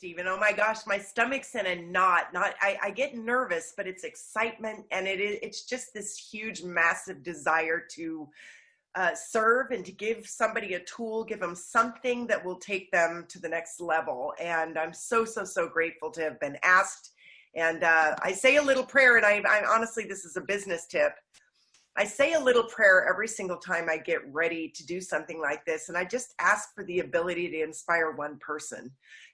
Stephen. Oh my gosh, my stomach's in a knot. I get nervous, but it's excitement, and it's just this huge, massive desire to serve and to give somebody a tool, give them something that will take them to the next level. And I'm so, so, so grateful to have been asked. And I say a little prayer, and I honestly, this is a business tip. I say a little prayer every single time I get ready to do something like this. And I just ask for the ability to inspire one person,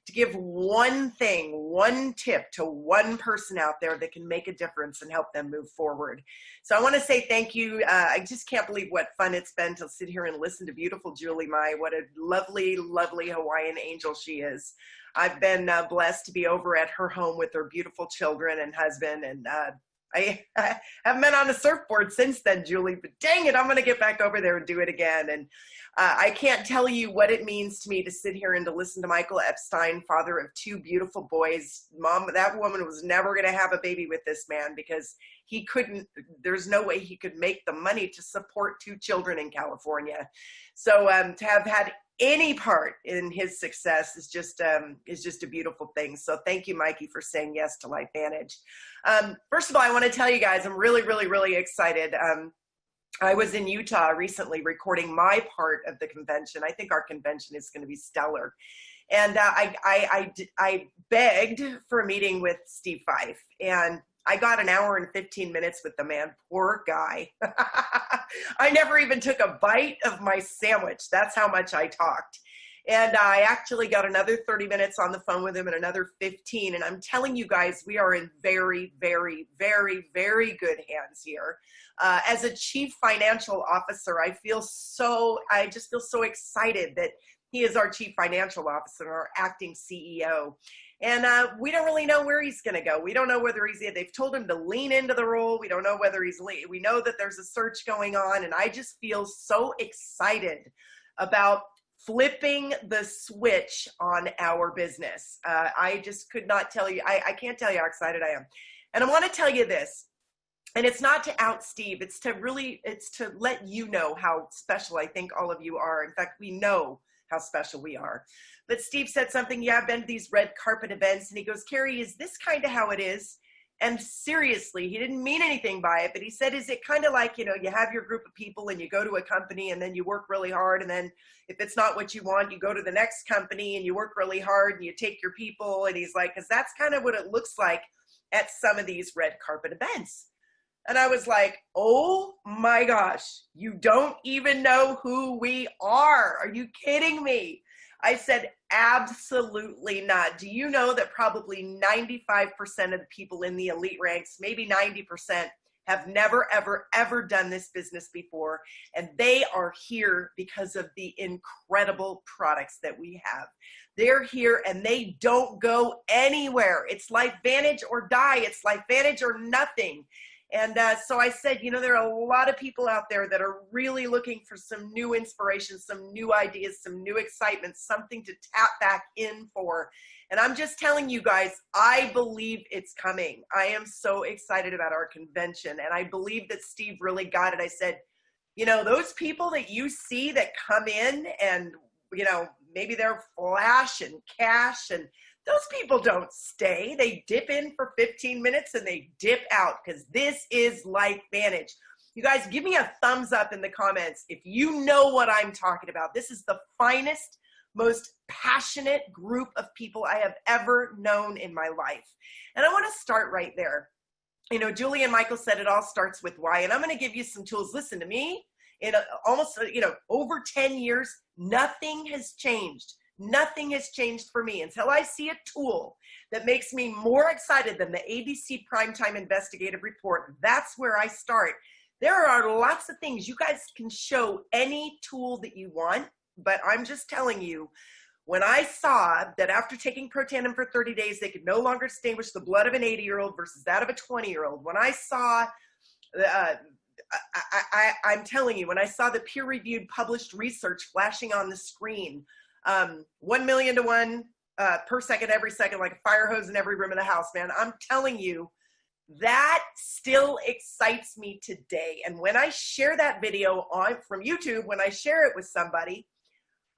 to give one thing, one tip to one person out there that can make a difference and help them move forward. So I want to say thank you. I just can't believe what fun it's been to sit here and listen to beautiful Julie Mai. What a lovely, lovely Hawaiian angel she is. I've been blessed to be over at her home with her beautiful children and husband, and I haven't been on a surfboard since then, Julie, but dang it, I'm going to get back over there and do it again. And I can't tell you what it means to me to sit here and to listen to Michael Epstein, father of two beautiful boys. Mom, that woman was never going to have a baby with this man because he couldn't, there's no way he could make the money to support two children in California. So to have had any part in his success is just a beautiful thing. So thank you, Mikey, for saying yes to LifeVantage. First of all, I want to tell you guys, I'm really, really, really excited. I was in Utah recently recording my part of the convention. I think our convention is going to be stellar. And I begged for a meeting with Steve Fife, and I got an hour and 15 minutes with the man. Poor guy. I never even took a bite of my sandwich. That's how much I talked. And I actually got another 30 minutes on the phone with him and another 15. And I'm telling you guys, we are in very, very, very, very good hands here. As a chief financial officer, I just feel so excited that he is our chief financial officer, our acting CEO. And we don't really know where he's going to go. We don't know whether they've told him to lean into the role. We don't know whether we know that there's a search going on. And I just feel so excited about flipping the switch on our business. I just could not tell you. I can't tell you how excited I am. And I want to tell you this. And it's not to out Steve. It's to let you know how special I think all of you are. In fact, we know how special we are. But Steve said something, yeah, I've been to these red carpet events, and he goes, Carrie, is this kind of how it is? And seriously, he didn't mean anything by it, but he said, is it kind of like, you have your group of people and you go to a company and then you work really hard, and then if it's not what you want, you go to the next company and you work really hard and you take your people? And he's like, because that's kind of what it looks like at some of these red carpet events. And I was like, oh my gosh, you don't even know who we are. Are you kidding me? I said, absolutely not. Do you know that probably 95% of the people in the elite ranks, maybe 90%, have never, ever, ever done this business before. And they are here because of the incredible products that we have. They're here and they don't go anywhere. It's LifeVantage or die. It's LifeVantage or nothing. And so I said, there are a lot of people out there that are really looking for some new inspiration, some new ideas, some new excitement, something to tap back in for. And I'm just telling you guys, I believe it's coming. I am so excited about our convention. And I believe that Steve really got it. I said, those people that you see that come in and, maybe they're flash and cash, and those people don't stay. They dip in for 15 minutes and they dip out, because this is LifeVantage. You guys, give me a thumbs up in the comments if you know what I'm talking about. This is the finest, most passionate group of people I have ever known in my life. And I want to start right there. Julie and Michael said it all starts with why, and I'm going to give you some tools. Listen to me. In almost, over 10 years, nothing has changed. Nothing has changed for me until I see a tool that makes me more excited than the ABC Primetime Investigative Report. That's where I start. There are lots of things. You guys can show any tool that you want, but I'm just telling you, when I saw that after taking Protandim for 30 days, they could no longer distinguish the blood of an 80-year-old versus that of a 20-year-old, when I saw I'm telling you, when I saw the peer-reviewed published research flashing on the screen, 1 million to 1 per second, every second, like a fire hose in every room in the house, man. I'm telling you, that still excites me today. And when I share that video from YouTube, when I share it with somebody,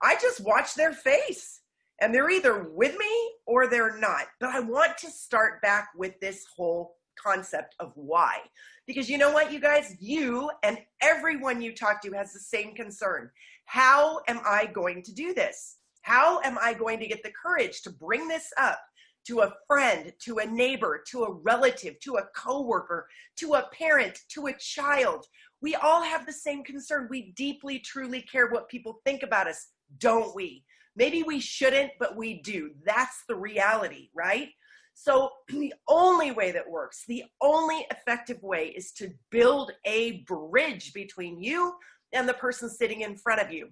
I just watch their face. And they're either with me or they're not. But I want to start back with this whole concept of why. Because you know what, you guys, you and everyone you talk to has the same concern. How am I going to do this? How am I going to get the courage to bring this up to a friend, to a neighbor, to a relative, to a coworker, to a parent, to a child? We all have the same concern. We deeply, truly care what people think about us, don't we? Maybe we shouldn't, but we do. That's the reality, right? So the only way that works, the only effective way is to build a bridge between you and the person sitting in front of you.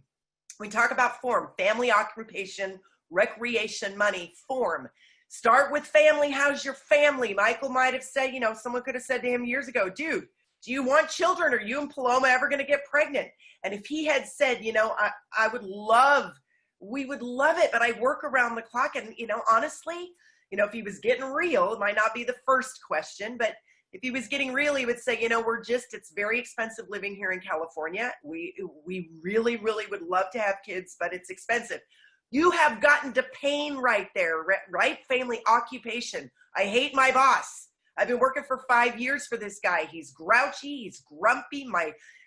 We talk about form, family, occupation, recreation, money, form. Start with family. How's your family? Michael might have said, someone could have said to him years ago, dude, do you want children? Are you and Paloma ever going to get pregnant? And if he had said, I would love, we would love it, but I work around the clock. And, honestly, if he was getting real, it might not be the first question, but if he was getting real, he would say, it's very expensive living here in California. We really, really would love to have kids, but it's expensive. You have gotten to pain right there, right? Family, occupation. I hate my boss. I've been working for 5 years for this guy. He's grouchy. He's grumpy.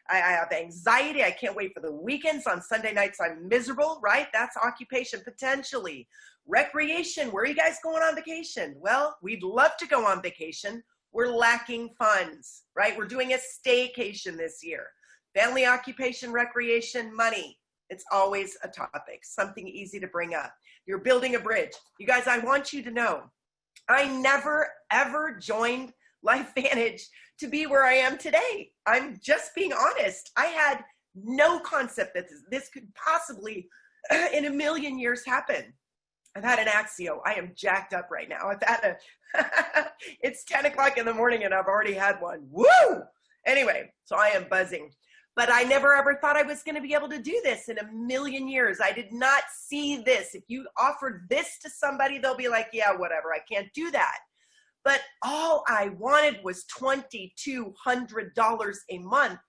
I have anxiety. I can't wait for the weekends. On Sunday nights, I'm miserable, right? That's occupation, potentially. Recreation. Where are you guys going on vacation? Well, we'd love to go on vacation. We're lacking funds, right? We're doing a staycation this year. Family, occupation, recreation, money. It's always a topic, something easy to bring up. You're building a bridge. You guys, I want you to know, I never, ever joined LifeVantage to be where I am today. I'm just being honest. I had no concept that this could possibly, in a million years, happen. I've had an Axio. I am jacked up right now. It's 10 o'clock in the morning and I've already had one. Woo! Anyway, so I am buzzing. But I never ever thought I was going to be able to do this in a million years. I did not see this. If you offered this to somebody, they'll be like, yeah, whatever, I can't do that. But all I wanted was $2,200 a month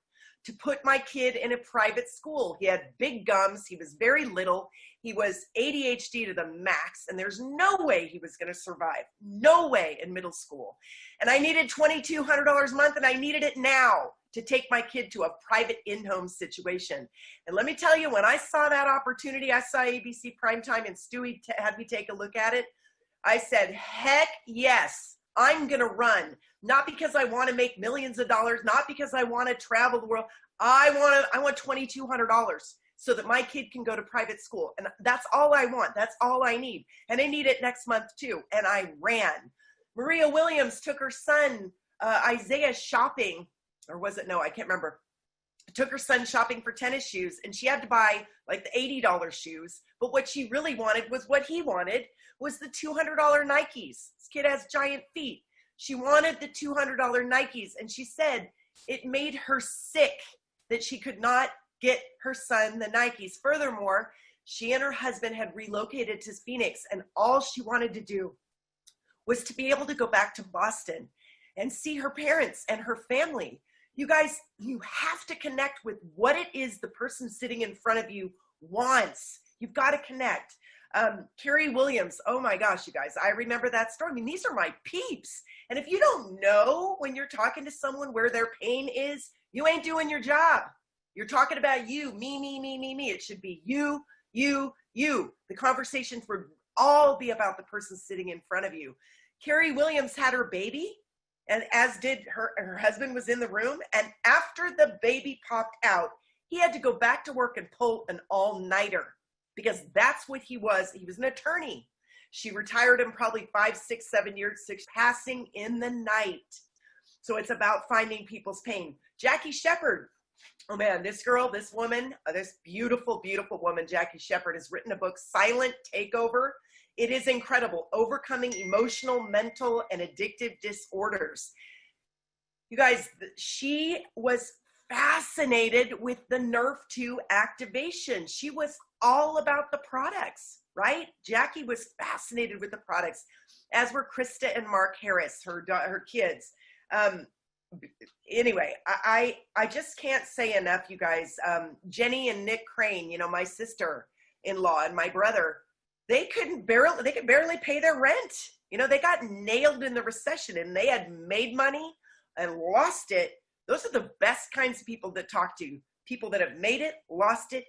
to put my kid in a private school. He had big gums. He was very little. He was ADHD to the max, and there's no way he was going to survive. No way in middle school. And I needed $2,200 a month, and I needed it now to take my kid to a private in-home situation. And let me tell you, when I saw that opportunity, I saw ABC Primetime and Stewie had me take a look at it. I said, heck yes, I'm going to run. Not because I want to make millions of dollars, not because I want to travel the world. I want $2,200 so that my kid can go to private school. And that's all I want. That's all I need. And I need it next month too. And I ran. Maria Williams took her son, Isaiah, shopping. Or was it? No, I can't remember. Took her son shopping for tennis shoes, and she had to buy like the $80 shoes. But what she really wanted was what he wanted was the $200 Nikes. This kid has giant feet. She wanted the $200 Nikes, and she said it made her sick that she could not get her son the Nikes. Furthermore, she and her husband had relocated to Phoenix, and all she wanted to do was to be able to go back to Boston and see her parents and her family. You guys, you have to connect with what it is the person sitting in front of you wants. You've got to connect. Carrie Williams, oh my gosh, you guys, I remember that story. I mean, these are my peeps. And if you don't know when you're talking to someone where their pain is, you ain't doing your job. You're talking about you, me, me, me, me, me. It should be you, you, you. The conversations would all be about the person sitting in front of you. Carrie Williams had her baby, and as did her husband was in the room. And after the baby popped out, he had to go back to work and pull an all-nighter because that's what he was. He was an attorney. She retired him probably 5, 6, 7 years, passing in the night. So it's about finding people's pain. Jackie Shepherd. Oh man, this girl, this woman, this beautiful, beautiful woman, Jackie Shepherd, has written a book, Silent Takeover. It is incredible. Overcoming emotional, mental, and addictive disorders. You guys, she was fascinated with the Nerve 2 activation. She was all about the products, right? Jackie was fascinated with the products, as were Krista and Mark Harris, her kids. Anyway, I just can't say enough, you guys. Jenny and Nick Crane, you know, my sister-in-law and my brother, they could barely pay their rent. You know, they got nailed in the recession and they had made money and lost it. Those are the best kinds of people to talk to. People that have made it,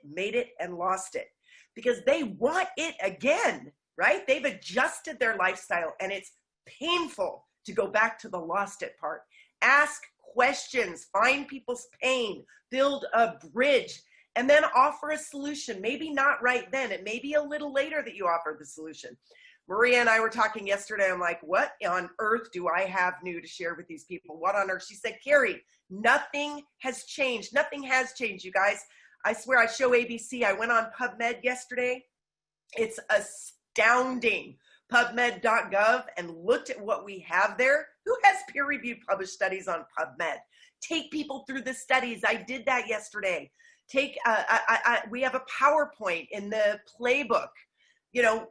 made it, and lost it. Because they want it again, right? They've adjusted their lifestyle and it's painful to go back to the lost it part. Ask questions, find people's pain, build a bridge, and then offer a solution. Maybe not right then. It may be a little later that you offer the solution. Maria and I were talking yesterday. I'm like, what on earth do I have new to share with these people? What on earth? She said, Carrie, nothing has changed. Nothing has changed, you guys. I swear, I show ABC. I went on PubMed yesterday. It's astounding. PubMed.gov, and looked at what we have there. Who has peer-reviewed published studies on PubMed? Take people through the studies. I did that yesterday. We have a PowerPoint in the playbook. You know,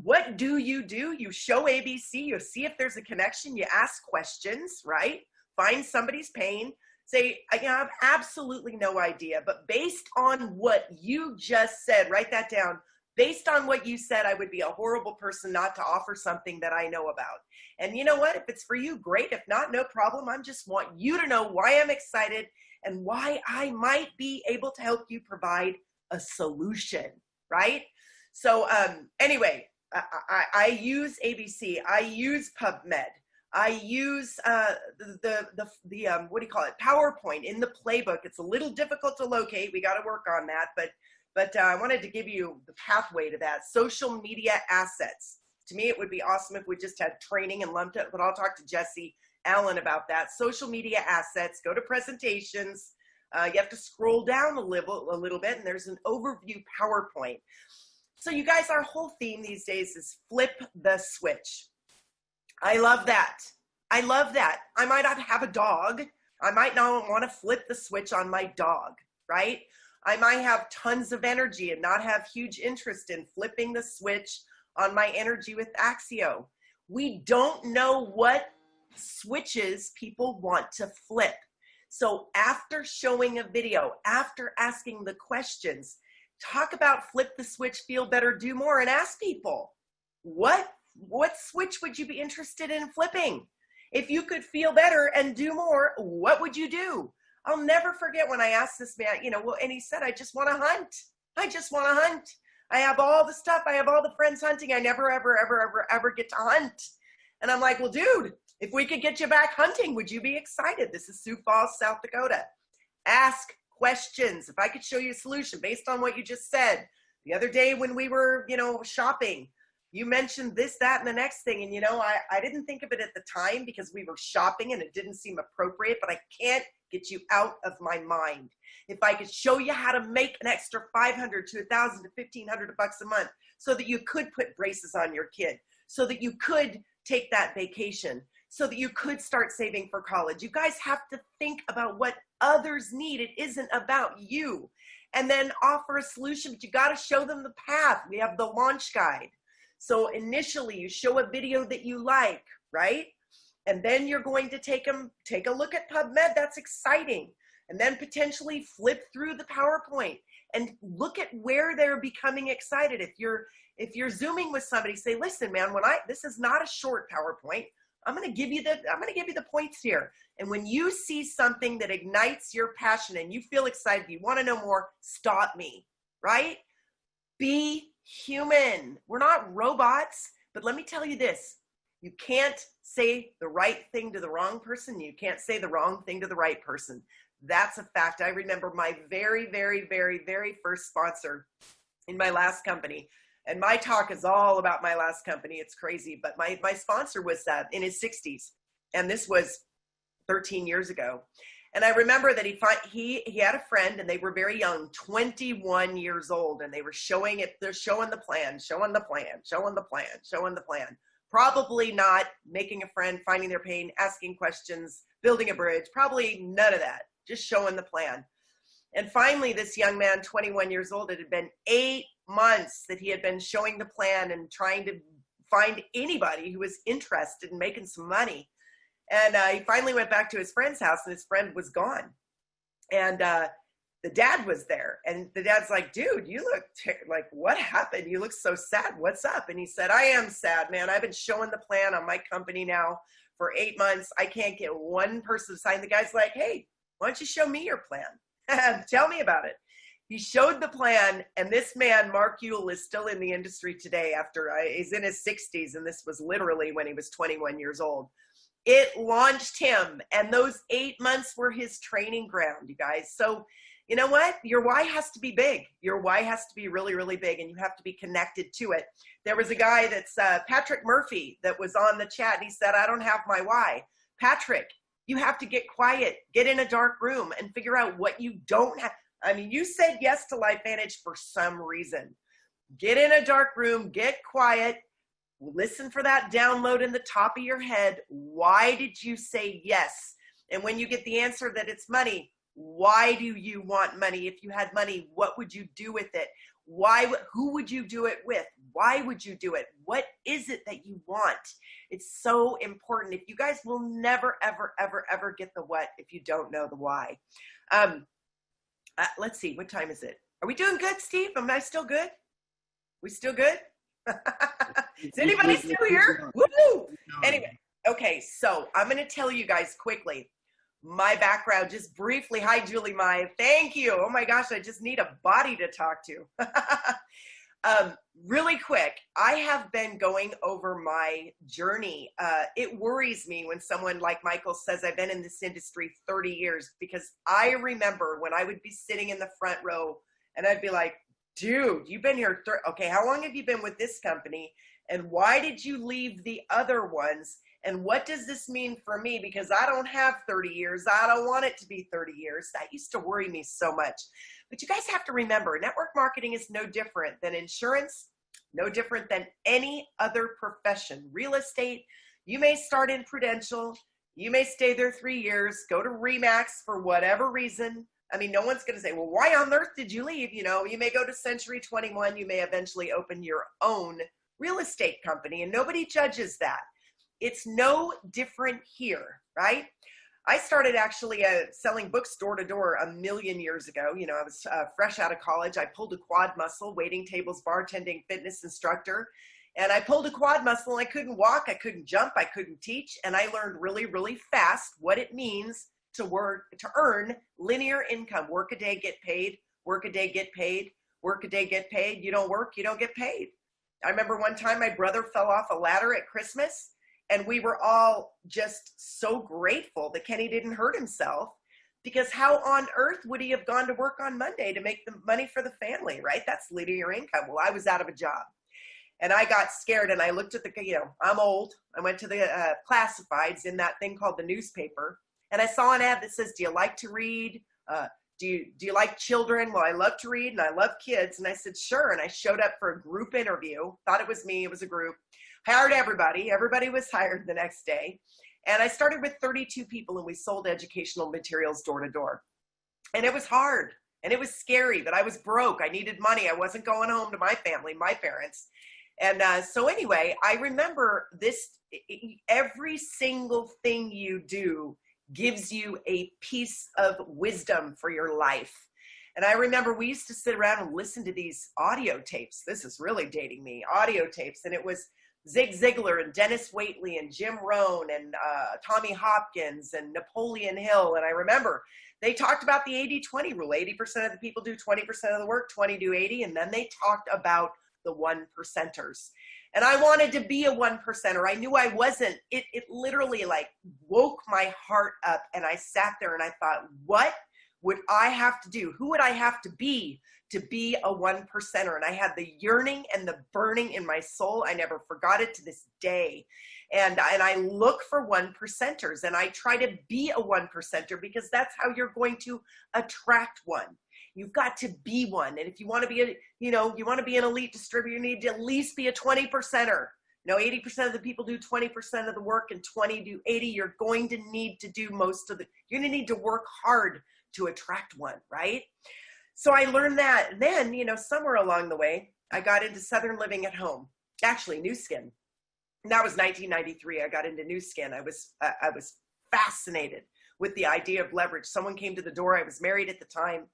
what do? You show ABC, you see if there's a connection, you ask questions, right? Find somebody's pain. Say, I have absolutely no idea, but based on what you just said, write that down. Based on what you said, I would be a horrible person not to offer something that I know about. And you know what? If it's for you, great. If not, no problem. I just want you to know why I'm excited and why I might be able to help you provide a solution, right? So anyway, I use ABC. I use PubMed. I use what do you call it? PowerPoint in the playbook. It's a little difficult to locate. We got to work on that, but I wanted to give you the pathway to that. Social media assets. To me, it would be awesome if we just had training and lumped it, but I'll talk to Jesse Allen about that. Social media assets, go to presentations. You have to scroll down a little bit, and there's an overview PowerPoint. So you guys, our whole theme these days is flip the switch. I love that. I love that. I might not have a dog. I might not want to flip the switch on my dog, right? I might have tons of energy and not have huge interest in flipping the switch on my energy with Axio. We don't know what switches people want to flip. So after showing a video, after asking the questions, talk about flip the switch, feel better, do more, and ask people, what switch would you be interested in flipping? If you could feel better and do more, what would you do? I'll never forget when I asked this man, and he said, I just want to hunt. I just want to hunt. I have all the stuff. I have all the friends hunting. I never, ever get to hunt. And I'm like, well, dude, if we could get you back hunting, would you be excited? This is Sioux Falls, South Dakota. Ask questions. If I could show you a solution based on what you just said. The other day when we were, shopping, you mentioned this, that, and the next thing. And, I didn't think of it at the time because we were shopping and it didn't seem appropriate, but I can't get you out of my mind. If I could show you how to make an extra $500 to $1,000 to $1,500 a month so that you could put braces on your kid, so that you could take that vacation, so that you could start saving for college. You guys have to think about what others need. It isn't about you. And then offer a solution, but you got to show them the path. We have the launch guide. So initially you show a video that you like, right? And then you're going to take a look at PubMed. That's exciting. And then potentially flip through the PowerPoint and look at where they're becoming excited. If you're Zooming with somebody, say, listen, man, this is not a short PowerPoint. I'm going to give you the points here. And when you see something that ignites your passion and you feel excited, you want to know more, stop me, right? Be human. We're not robots, but let me tell you this. You can't say the right thing to the wrong person. You can't say the wrong thing to the right person. That's a fact. I remember my very, very, very, very first sponsor in my last company. And my talk is all about my last company. It's crazy. But my sponsor was in his 60s. And this was 13 years ago. And I remember that he had a friend and they were very young, 21 years old. And they were showing the plan. Probably not making a friend, finding their pain, asking questions, building a bridge, probably none of that, just showing the plan. And finally, this young man, 21 years old, it had been 8 months that he had been showing the plan and trying to find anybody who was interested in making some money. And he finally went back to his friend's house and his friend was gone. And the dad was there, and the dad's like, dude, you look like, what happened? You look so sad. What's up? And he said, I am sad, man. I've been showing the plan on my company now for 8 months. I can't get one person to sign. The guy's like, hey, why don't you show me your plan? Tell me about it. He showed the plan, and this man, Mark Ewell, is still in the industry today after he's in his 60s, and this was literally when he was 21 years old. It launched him, and those 8 months were his training ground, you guys. So you know what? Your why has to be big. Your why has to be really, really big, and you have to be connected to it. There was a guy that's Patrick Murphy that was on the chat, and he said, I don't have my why. Patrick, you have to get quiet, get in a dark room, and figure out what you don't have. I mean, you said yes to LifeVantage for some reason. Get in a dark room, get quiet, listen for that download in the top of your head. Why did you say yes? And when you get the answer that it's money, why do you want money? If you had money, what would you do with it? Who would you do it with? Why would you do it? What is it that you want? It's so important. If you guys will never, ever, ever, ever get the what if you don't know the why. Let's see, what time is it? Are we doing good, Steve? Am I still good? We still good? Is anybody still here? Woo! Anyway, okay, so I'm going to tell you guys quickly my background, just briefly. Hi, Julie Mai. Thank you. Oh my gosh, I just need a body to talk to. Really quick, I have been going over my journey. It worries me when someone like Michael says I've been in this industry 30 years, because I remember when I would be sitting in the front row and I'd be like, dude, you've been here. Okay, how long have you been with this company? And why did you leave the other ones? And what does this mean for me? Because I don't have 30 years. I don't want it to be 30 years. That used to worry me so much. But you guys have to remember, network marketing is no different than insurance, no different than any other profession. Real estate, you may start in Prudential. You may stay there 3 years, go to RE/MAX for whatever reason. I mean, no one's going to say, well, why on earth did you leave? You know, you may go to Century 21. You may eventually open your own real estate company, and nobody judges that. It's no different here, right? I started actually selling books door to door a million years ago. You know, I was fresh out of college. I pulled a quad muscle, waiting tables, bartending, fitness instructor. And I pulled a quad muscle and I couldn't walk, I couldn't jump, I couldn't teach. And I learned really, really fast what it means to earn linear income. Work a day, get paid, work a day, get paid, work a day, get paid. You don't work, you don't get paid. I remember one time my brother fell off a ladder at Christmas, and we were all just so grateful that Kenny didn't hurt himself, because how on earth would he have gone to work on Monday to make the money for the family, right? That's linear income. Well, I was out of a job, and I got scared, and I looked at the, I'm old. I went to the classifieds in that thing called the newspaper, and I saw an ad that says, do you like to read? Do you like children? Well, I love to read and I love kids. And I said, sure. And I showed up for a group interview. Thought it was me. It was a group. Hired everybody. Everybody was hired the next day. And I started with 32 people, and we sold educational materials door to door. And it was hard and it was scary, but I was broke. I needed money. I wasn't going home to my family, my parents. And so anyway, I remember this, every single thing you do gives you a piece of wisdom for your life. And I remember we used to sit around and listen to these audio tapes. This is really dating me, audio tapes. And it was Zig Ziglar and Dennis Waitley and Jim Rohn and Tommy Hopkins and Napoleon Hill. And I remember they talked about the 80-20 rule. 80% of the people do 20% of the work, 20 do 80. And then they talked about the 1%ers. And I wanted to be a 1%er. I knew I wasn't. It literally like woke my heart up, and I sat there and I thought, what would I have to do? Who would I have to be a 1%er? And I had the yearning and the burning in my soul. I never forgot it to this day. And I look for 1%ers, and I try to be a 1%er, because that's how you're going to attract one. You've got to be one. And if you want to be you want to be an elite distributor, you need to at least be a 20%er. 80% of the people do 20% of the work and 20 do 80. You're going to need to do you're going to need to work hard to attract one, right? So I learned that. And then, somewhere along the way, I got into Southern Living at Home, actually Nu Skin. And that was 1993. I got into Nu Skin. I was fascinated with the idea of leverage. Someone came to the door. I was married at the time.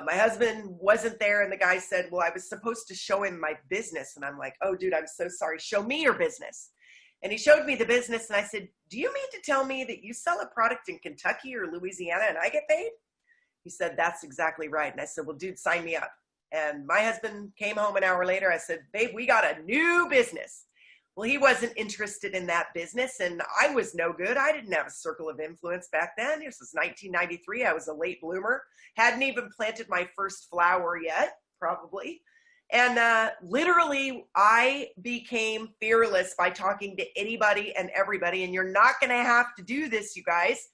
My husband wasn't there, and the guy said, well, I was supposed to show him my business. And I'm like, oh, dude, I'm so sorry. Show me your business. And he showed me the business, and I said, do you mean to tell me that you sell a product in Kentucky or Louisiana and I get paid? He said, that's exactly right. And I said, well, dude, sign me up. And my husband came home an hour later. I said, babe, we got a new business. Well, he wasn't interested in that business, and I was no good. I didn't have a circle of influence back then. This was 1993. I was a late bloomer. Hadn't even planted my first flower yet, probably. And literally, I became fearless by talking to anybody and everybody. And you're not going to have to do this, you guys.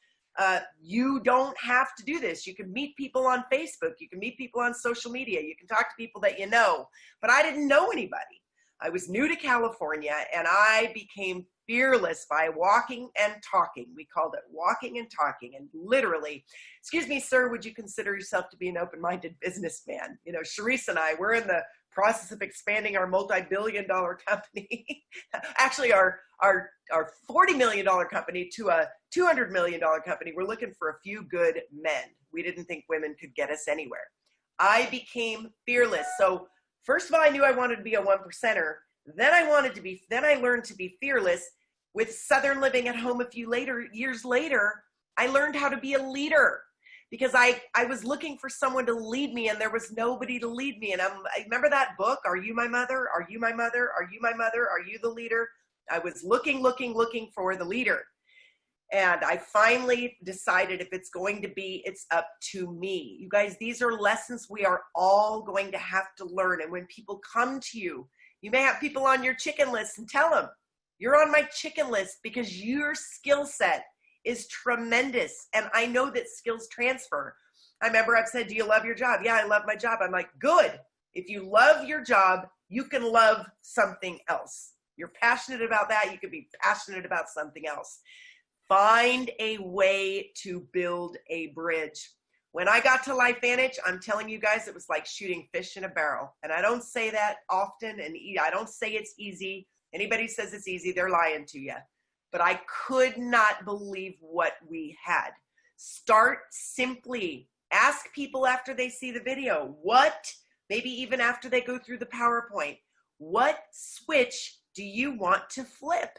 You don't have to do this. You can meet people on Facebook. You can meet people on social media. You can talk to people that you know. But I didn't know anybody. I was new to California, and I became fearless by walking and talking. We called it walking and talking. And literally, excuse me, sir, would you consider yourself to be an open-minded businessman? You know, Sharice and I, we're in the process of expanding our multi-billion-dollar company, actually our $40 million company to a $200 million company. We're looking for a few good men. We didn't think women could get us anywhere. I became fearless. So first of all, I knew I wanted to be a 1%er. Then I learned to be fearless. With Southern Living at Home a few years later, I learned how to be a leader. Because I was looking for someone to lead me, and there was nobody to lead me. And I remember that book, Are You My Mother? Are You My Mother? Are You My Mother? Are You the Leader? I was looking for the leader. And I finally decided if it's going to be, it's up to me. You guys, these are lessons we are all going to have to learn. And when people come to you, you may have people on your chicken list, and tell them, you're on my chicken list because your skill set is tremendous. And I know that skills transfer. I remember I've said, do you love your job? Yeah, I love my job. I'm like, good. If you love your job, you can love something else. You're passionate about that. You could be passionate about something else. Find a way to build a bridge. When I got to LifeVantage, I'm telling you guys, it was like shooting fish in a barrel. And I don't say that often, and I don't say it's easy. Anybody says it's easy, they're lying to you. But I could not believe what we had. Start simply. Ask people after they see the video. Maybe even after they go through the PowerPoint, what switch do you want to flip?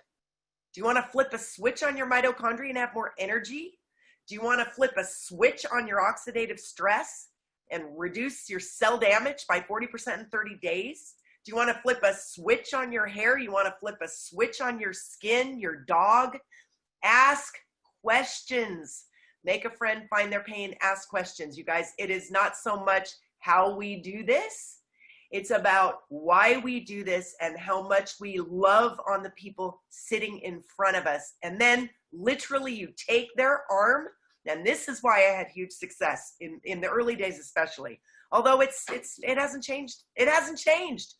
Do you want to flip a switch on your mitochondria and have more energy? Do you want to flip a switch on your oxidative stress and reduce your cell damage by 40% in 30 days? Do you want to flip a switch on your hair? You want to flip a switch on your skin, your dog? Ask questions. Make a friend, find their pain, ask questions. You guys, it is not so much how we do this. It's about why we do this and how much we love on the people sitting in front of us. And then literally you take their arm, and this is why I had huge success in the early days especially. Although it hasn't changed. It hasn't changed.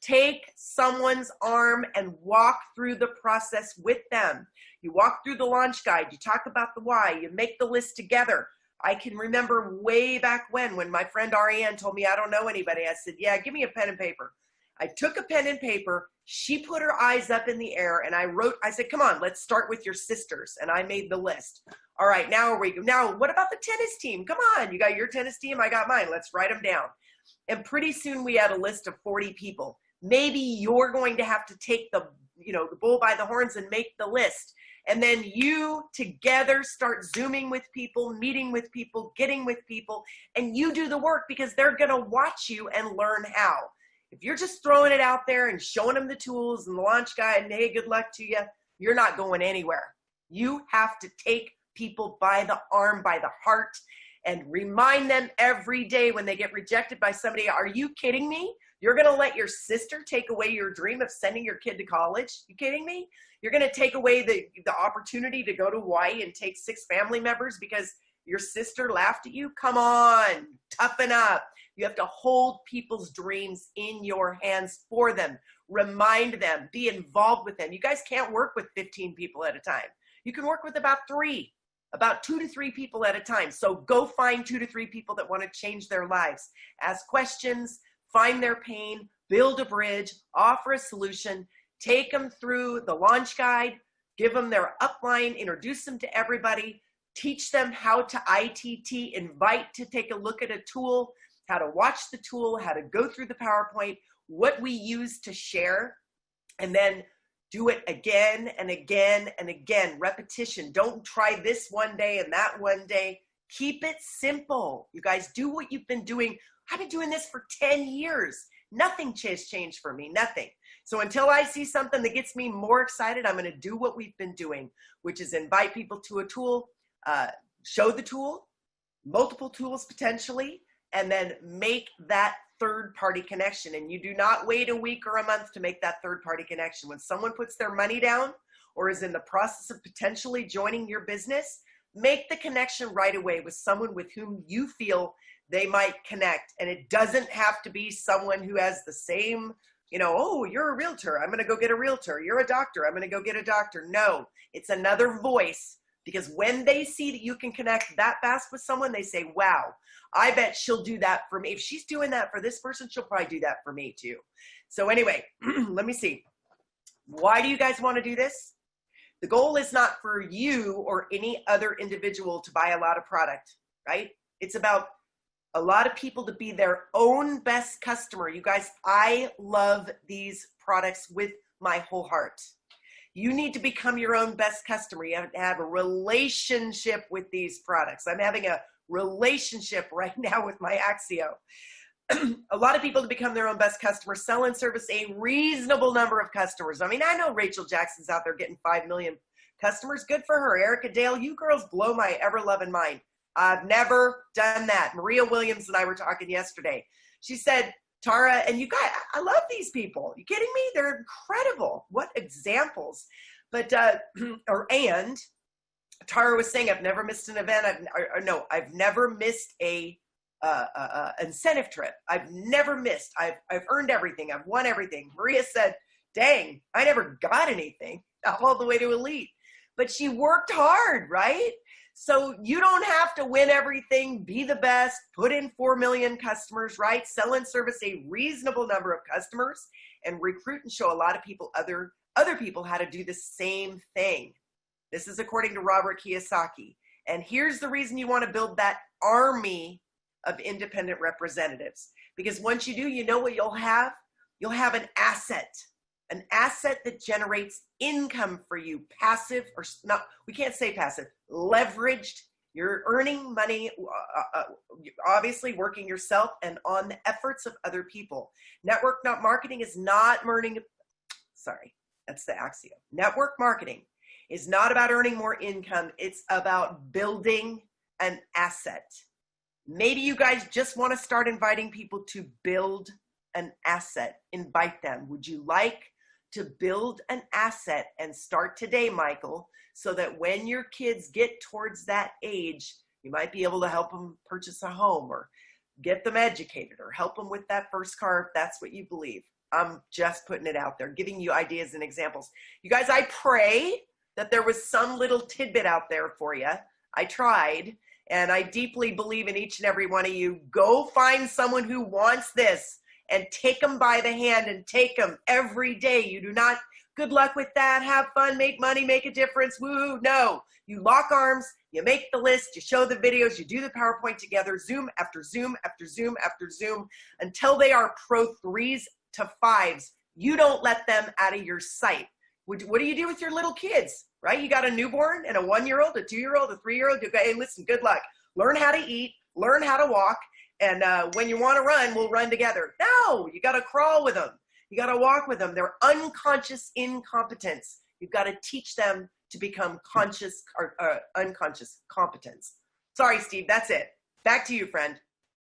Take someone's arm and walk through the process with them. You walk through the launch guide. You talk about the why. You make the list together. I can remember way back when my friend Ariane told me I don't know anybody. I said, yeah, give me a pen and paper. I took a pen and paper. She put her eyes up in the air, and I said, come on, let's start with your sisters. And I made the list. All right, now what about the tennis team? Come on, you got your tennis team, I got mine. Let's write them down. And pretty soon we had a list of 40 people. Maybe you're going to have to take the bull by the horns and make the list. And then you together start Zooming with people, meeting with people, getting with people, and you do the work because they're going to watch you and learn how. If you're just throwing it out there and showing them the tools and the launch guide and hey, good luck to you, you're not going anywhere. You have to take people by the arm, by the heart, and remind them every day when they get rejected by somebody, are you kidding me? You're going to let your sister take away your dream of sending your kid to college? You kidding me? You're going to take away the opportunity to go to Hawaii and take 6 family members because your sister laughed at you? Come on, toughen up. You have to hold people's dreams in your hands for them. Remind them, be involved with them. You guys can't work with 15 people at a time. You can work with about 2 to 3 people at a time. So go find 2 to 3 people that want to change their lives. Ask questions, find their pain, build a bridge, offer a solution, take them through the launch guide, give them their upline, introduce them to everybody, teach them how to ITT, invite to take a look at a tool, how to watch the tool, how to go through the PowerPoint, what we use to share, and then do it again and again and again. Repetition. Don't try this one day and that one day. Keep it simple. You guys do what you've been doing. I've been doing this for 10 years. Nothing has changed for me, nothing. So until I see something that gets me more excited, I'm going to do what we've been doing, which is invite people to a tool, show the tool, multiple tools potentially, and then make that third-party connection. And you do not wait a week or a month to make that third-party connection. When someone puts their money down or is in the process of potentially joining your business, make the connection right away with someone with whom you feel they might connect. And it doesn't have to be someone who has the same, oh, you're a realtor, I'm going to go get a realtor. You're a doctor, I'm going to go get a doctor. No, it's another voice, because when they see that you can connect that fast with someone, they say, wow, I bet she'll do that for me. If she's doing that for this person, she'll probably do that for me too. So anyway, let me see. Why do you guys want to do this? The goal is not for you or any other individual to buy a lot of product, right? It's about a lot of people to be their own best customer. You guys, I love these products with my whole heart. You need to become your own best customer. You have to have a relationship with these products. I'm having a relationship right now with my Axio. A lot of people to become their own best customer, sell and service a reasonable number of customers. I mean, I know Rachel Jackson's out there getting 5 million customers. Good for her. Erica Dale, you girls blow my ever-loving mind. I've never done that. Maria Williams and I were talking yesterday. She said, Tara, and you guys, I love these people. You kidding me? They're incredible. What examples. But, and Tara was saying, I've never missed an event. I've never missed a incentive trip. I've never missed. I've earned everything. I've won everything. Maria said, dang, I never got anything all the way to elite. But she worked hard, right? So you don't have to win everything, be the best, put in 4 million customers, right? Sell and service a reasonable number of customers and recruit and show a lot of people, other people, how to do the same thing. This is according to Robert Kiyosaki. And here's the reason you want to build that army of independent representatives. Because once you do, you know what you'll have? You'll have an asset that generates income for you, passive or not, we can't say passive, leveraged. You're earning money, obviously working yourself and on the efforts of other people. Network marketing is not that's the Axio. Network marketing is not about earning more income. It's about building an asset. Maybe you guys just want to start inviting people to build an asset. Invite them. Would you like to build an asset and start today, Michael, so that when your kids get towards that age, you might be able to help them purchase a home or get them educated or help them with that first car if that's what you believe. I'm just putting it out there, giving you ideas and examples. You guys, I pray that there was some little tidbit out there for you. I tried, and I deeply believe in each and every one of you. Go find someone who wants this and take them by the hand and take them every day. You do not, good luck with that, have fun, make money, make a difference, woo, no. You lock arms, you make the list, you show the videos, you do the PowerPoint together, Zoom after Zoom after Zoom after Zoom, until they are pro 3s to 5s. You don't let them out of your sight. What do you do with your little kids, right? You got a newborn and a 1-year-old, a 2-year-old, a 3-year-old. You go, hey, listen, good luck. Learn how to eat, learn how to walk, and when you want to run, we'll run together. No, you got to crawl with them. You got to walk with them. They're unconscious incompetence. You've got to teach them to become conscious or unconscious competence. Sorry, Steve, that's it. Back to you, friend.